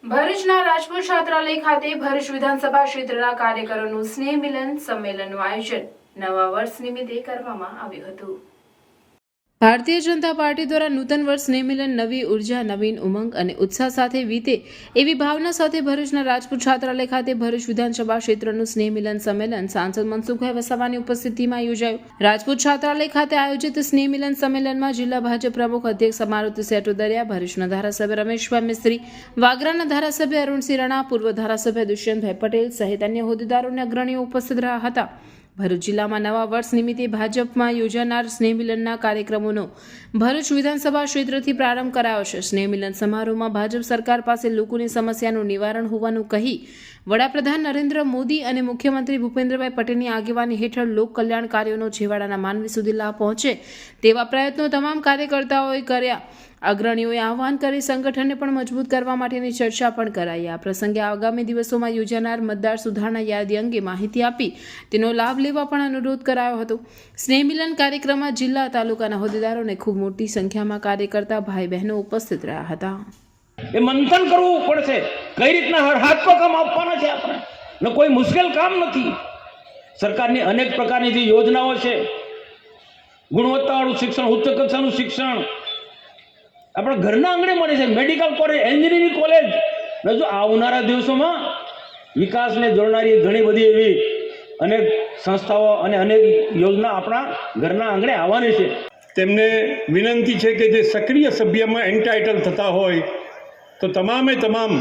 ભરૂચના રાજપૂત છાત્રાલય ખાતે ભરૂચ વિધાનસભા ક્ષેત્રના કાર્યકરોનું સ્નેહ મિલન સંમેલનનું આયોજન નવા વર્ષ નિમિત્તે કરવામાં આવ્યું હતું। ભારતીય જનતા પાર્ટી દ્વારા નૂતન વર્ષ સ્નેહ મિલન નવી ઉર્જા, નવીન ઉમંગ અને ઉત્સાહ સાથે વીતે એવી ભાવના સાથે ભરૂચના રાજપૂત છાત્રાલય ખાતે ભરૂચ વિધાનસભા ક્ષેત્રનું સ્નેહ મિલન સંમેલન સાંસદ મનસુખભાઈ વસાવાની ઉપસ્થિતિમાં યોજાયું। રાજપૂત છાત્રાલય ખાતે આયોજિત સ્નેહ મિલન સંમેલનમાં જિલ્લા ભાજપ પ્રમુખ અધ્યક્ષ મારુતિ સેટુદરિયા, ભરૂચના ધારાસભ્ય રમેશભાઈ મિસ્ત્રી, વાગરાના ધારાસભ્ય અરુણસિંહ રાણા, પૂર્વ ધારાસભ્ય દુષ્યંતભાઈ પટેલ સહિત અન્ય હોદ્દેદારો અને અગ્રણીઓ ઉપસ્થિત રહ્યા હતા। ભરૂચ જિલ્લામાં નવા વર્ષ નિમિત્તે ભાજપમાં યોજાનાર સ્નેહ મિલનના કાર્યક્રમોનો ભરૂચ વિધાનસભા ક્ષેત્રથી પ્રારંભ કરાયો છે। સ્નેહ મિલન સમારોહમાં ભાજપ સરકાર પાસે લોકોની સમસ્યાનું નિવારણ હોવાનું કહી વડાપ્રધાન નરેન્દ્ર મોદી અને મુખ્યમંત્રી ભૂપેન્દ્રભાઈ પટેલની આગેવાની હેઠળ લોક કલ્યાણ કાર્યોનો છેવાડાના માનવી સુધી લાભ પહોંચે તેવા પ્રયત્નો તમામ કાર્યકર્તાઓએ કર્યા। અગ્રણીઓએ આહ્વાન કરી સંગઠનને પણ મજબૂત કરવા માટેની ચર્ચા પણ કરાઈ। આ પ્રસંગે આગામી દિવસોમાં યોજાનાર મતદાર સુધારણા યાદી અંગે માહિતી આપી તેનો લાભ લેવા પણ અનુરોધ કરાયો હતો। સ્નેહ મિલન કાર્યક્રમમાં જિલ્લા તાલુકાના હોદ્દેદારોને ખૂબ મોટી સંખ્યામાં કાર્યકર્તા ભાઈ બહેનો ઉપસ્થિત રહ્યા હતા। એ મંથન કરવું પડશે કઈ રીતના હાથ પર કામ આપવાના છે આપણે ને કોઈ મુશ્કેલ કામ નથી। સરકારની અનેક પ્રકારની જે યોજનાઓ છે, ગુણવત્તાવાળું શિક્ષણ, ઉચ્ચ કક્ષાનું શિક્ષણ આપણા ઘરના આંગણે મળે છે, મેડિકલ કોલેજ, એન્જિનિયરિંગ કોલેજ ને જો આવનારા દિવસોમાં વિકાસને જોડનારી ઘણી બધી એવી અનેક સંસ્થાઓ અને અનેક યોજના આપણા ઘરના આંગણે આવવાની છે। તેમને વિનંતી છે કે જે સક્રિય સભ્યમાં એન્ટાઇટલ થતા હોય તો તમામે તમામ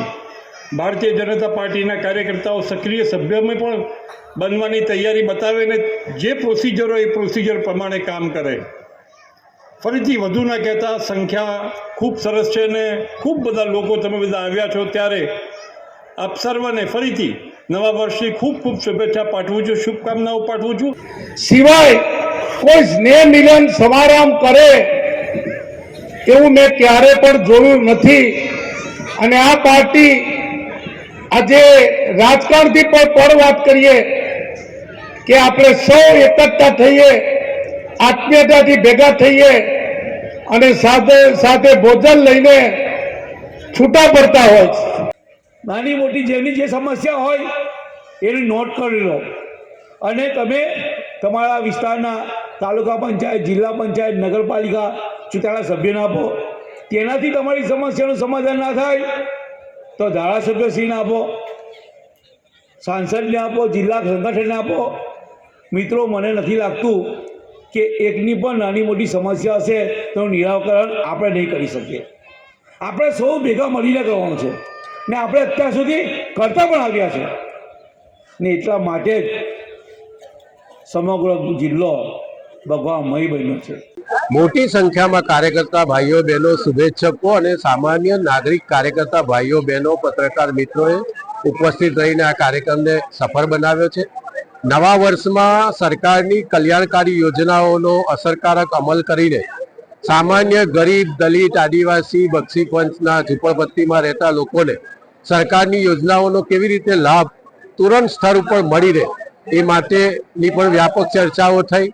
ભારતીય જનતા પાર્ટીના કાર્યકર્તાઓ સક્રિય સભ્યમાં પણ બનવાની તૈયારી બતાવે ને જે પ્રોસિજર હોય એ પ્રોસિજર પ્રમાણે કામ કરે। ફરીથી વધુ ના કહેતા સંખ્યા ખૂબ સરસ છે ને ખૂબ બધા લોકો તમે બધા આવ્યા છો, ત્યારે આપ સર્વને ફરીથી નવા વર્ષની ખૂબ ખૂબ શુભેચ્છા પાઠવું છું, શુભકામનાઓ પાઠવું છું। સિવાય કોઈ સ્નેહ મિલન સમારંભ કરે એવું મેં ક્યારે પણ જોયું નથી। અને આ પાર્ટી આજે રાજકારણથી પણ વાત કરીએ કે આપણે સૌ એકઠા થઈએ, આત્મીયતાથી ભેગા થઈએ અને સાથે સાથે ભોજન લઈને છૂટા પડતા હોય છે। નાની મોટી જેની જે સમસ્યા હોય એની નોટ કરી લો અને તમે તમારા વિસ્તારના તાલુકા પંચાયત, જિલ્લા પંચાયત, નગરપાલિકા ચૂંટાયેલા સભ્યોને આપો। તેનાથી તમારી સમસ્યાનું સમાધાન ના થાય તો ધારાસભ્યશ્રીને આપો, સાંસદને આપો, જિલ્લા સંગઠનને આપો। મિત્રો, મને નથી લાગતું કે એકની પણ નાની મોટી સમસ્યા હશે તો નિરાકરણ આપણે નહીં કરી શકીએ। આપણે સૌ ભેગા મળીને કરવાનું છે ને આપણે અત્યાર સુધી કરતા પણ આવ્યા છે ને એટલા માટે જ સમગ્ર જિલ્લો ભગવામય બન્યો છે। મોટી સંખ્યામાં કાર્યકર્તા ભાઈઓ બહેનો, શુભેચ્છકો અને સામાન્ય નાગરિક કાર્યકર્તા ભાઈઓ બહેનો, પત્રકાર મિત્રોએ ઉપસ્થિત રહીને આ કાર્યક્રમને સફળ બનાવ્યો છે। નવા વર્ષમાં સરકારની કલ્યાણકારી યોજનાઓનો અસરકારક અમલ કરીને સામાન્ય ગરીબ, દલિત, આદિવાસી, બક્ષી પંચના ઝૂંપડપટ્ટીમાં રહેતા લોકોને સરકારની યોજનાઓનો કેવી રીતે લાભ તુરંત સ્થળ ઉપર મળી રહે એ માટેની પણ વ્યાપક ચર્ચાઓ થઈ।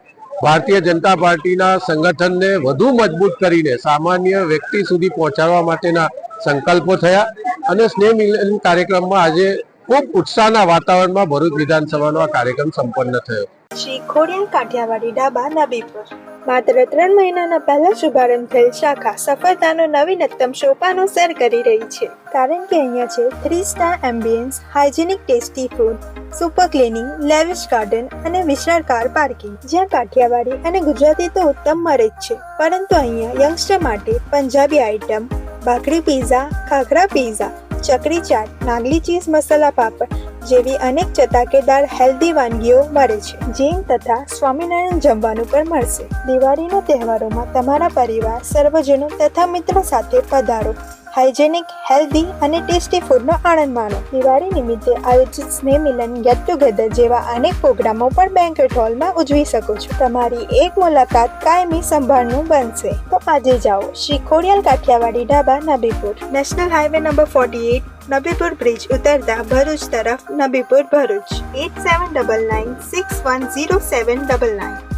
ભારતીય જનતા પાર્ટીના સંગઠનને વધુ મજબૂત કરીને સામાન્ય વ્યક્તિ સુધી પહોંચાડવા માટેના સંકલ્પો થયા અને સ્નેહ મિલન કાર્યક્રમમાં આજે ખૂબ ઉત્સાહના વાતાવરણમાં ભરૂચ વિધાનસભાનો આ કાર્યક્રમ સંપન્ન થયો। શ્રી ખોડિયાર કાઠિયાવાડી ડાબા, નબીપુર। માત્ર 3 મહિનાના પહેલા શુભારંભ થયેલ શાખા સફળતાનો નવીનતમ સોપાનો સર કરી રહી છે, કારણ કે અહીંયા છે 3 star ambience, hygienic tasty food, super cleaning, lavish garden અને વિશાળ કાર પાર્કિંગ। જ્યાં કાઠિયાવાડી અને ગુજરાતી તો ઉત્તમ મળે જ છે, પરંતુ અહીંયા યંગસ્ટર માટે પંજાબી આઇટમ, ભાખરી પીઝા, ખાખરા પીઝા, ચકરી ચાટ, નાગલી ચીઝ મસાલા પાપડ જેવી અનેક ચટાકેદાર હેલ્ધી વાનગીઓ મળે છે। જૈન તથા સ્વામિનારાયણ જમવાનું પણ મળશે। દિવાળીના તહેવારોમાં તમારા પરિવાર, સર્વજનો તથા મિત્રો સાથે પધારો। હાઇજેનિક, હેલ્ધી અને ટેસ્ટી ફૂડનો આનંદ માણો। દિવાળી નિમિત્તે આયોજિત સ્નેહ મિલન, ગેટ ટુગેધર જેવા અનેક પ્રોગ્રામો પણ બેન્ક્વેટ હોલમાં ઉજવી શકો છો। તમારી એક મુલાકાત કાયમી સંભાળનું બનશે, તો આજે જાઓ શ્રી ખોડિયાર કાઠિયાવાડી ડાબા, Nabipur, national highway number 48, Nabipur bridge ઉતરતા ભરૂચ તરફ, નબીપુર, ભરૂચ 8799610799।